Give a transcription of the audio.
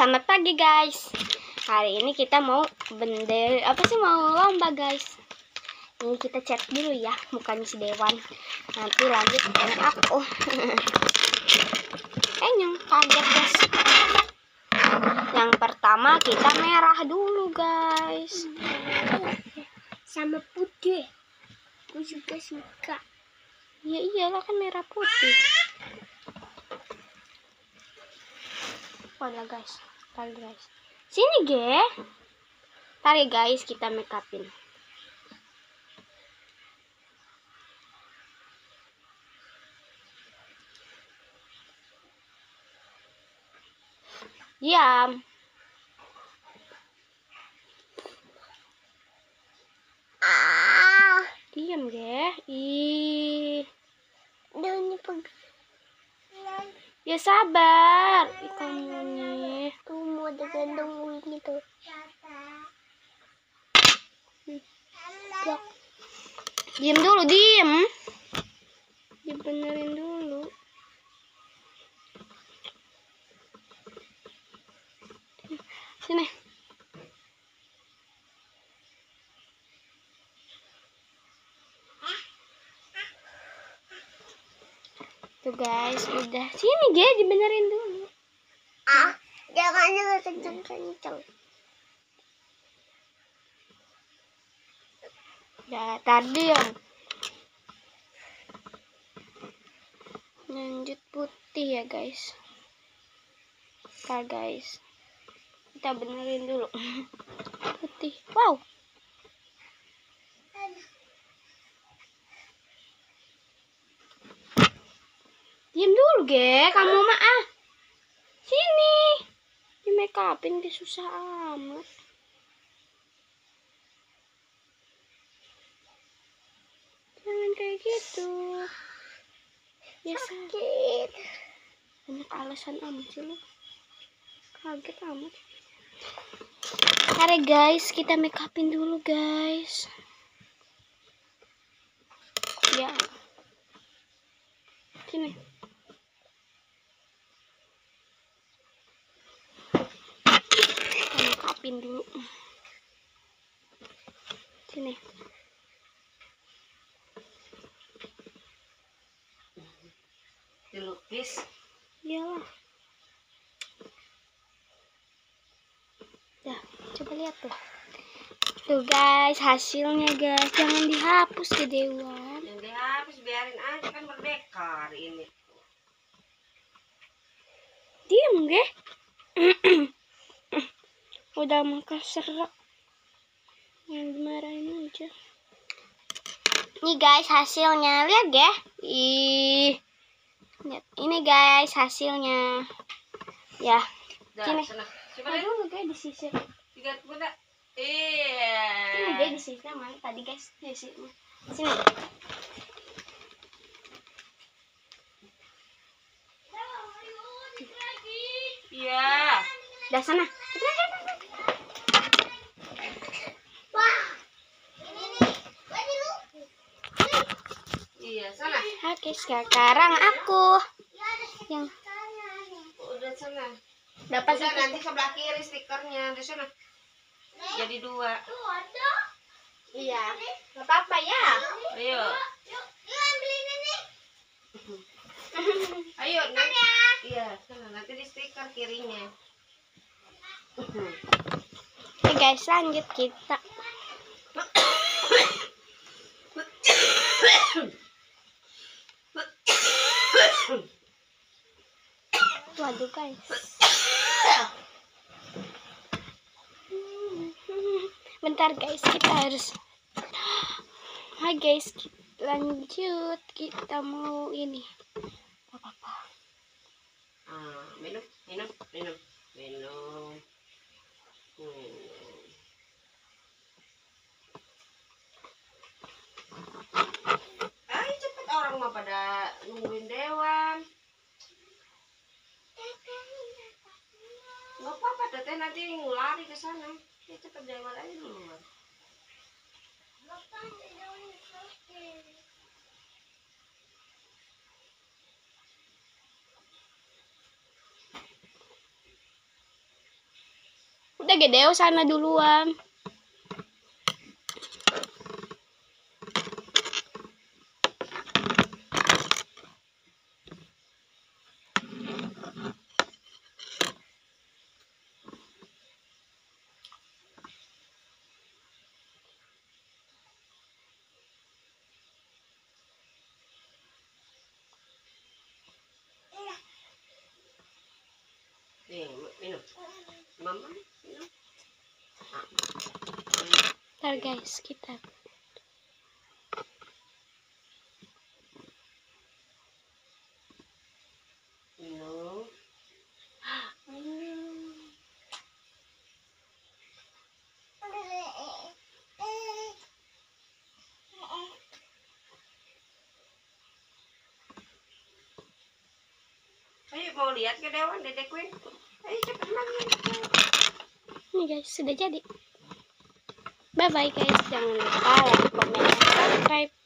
Selamat pagi guys. Hari ini kita mau mau lomba guys. Ini kita chat dulu ya, mukanya si Dewan. Nanti lanjut dengan aku. Yang kaget guys. Yang pertama kita merah dulu guys. Sama putih. Aku juga suka. Ya iyalah kan merah putih. Walah guys, tarik guys. Sini ge. Tarik guys, kita make upin. Diam. Diam ge. Ih. Ini pergi. Ya sabar. Kamu nih. Tuh mau digendong ini tuh. Blok. Diam dulu, diam. Dibenerin dulu. Sini. Tuh guys, udah. Sini ge, dibenerin dulu. Jangan kenceng-kenceng. Ya, tadi yang lanjut putih ya guys. Ntar guys, kita benerin dulu. Putih, wow. Diam dulu ge, kamu mah ah. Sini. Di make upin dia susah amat. Jangan kayak gitu. Ya Sakit. banyak alasan amat sih lu. Kaget amat. Mari guys, kita make upin dulu guys. Ya. Sini. Kita make upin dulu. Sini. Dilukis. Iyalah. Dah, coba lihat tuh. Tuh guys, hasilnya guys. Jangan dihapus ke Dewan. Yang dihapus biarin aja kan berdekar ini. Diam ge. Udah makan serak. Yang dimarahin aja. Nih guys hasilnya, lihat ge. Ih. Lihat. Ini guys hasilnya. Ya. Sini. Coba dulu guys disisir. Tiga bunda. Iya. Sini guys disisir mana tadi guys. Sini. Iya. Dah sana. Iya, sana. Oke, sekarang aku yang Udah sana. dapat Udah nanti sebelah kiri stikernya di sana. Jadi 2. Iya. Enggak apa-apa ya. Ayo. Ayo nanti. Iya, sana nanti di stiker kirinya. Oke guys, lanjut kita. Waduh guys. Bentar guys, kita harus. Hai guys, lanjut. Kita mau ini. Apa-apa. Minum. Ayo cepet, orang mah pada nungguin Dewan. Nggak apa-apa, teteh nanti ngulari ke sana. Ya cepet Dewan aja dulu. Gedeo sana duluan. Nih, minum. Mama, minum. Ntar guys, kita Minum. Ayo mau lihat ke Dewan, Dedek Queen. Ayo cepet makan. nih guys, sudah jadi. Bye bye guys, jangan lupa like, komen, dan subscribe.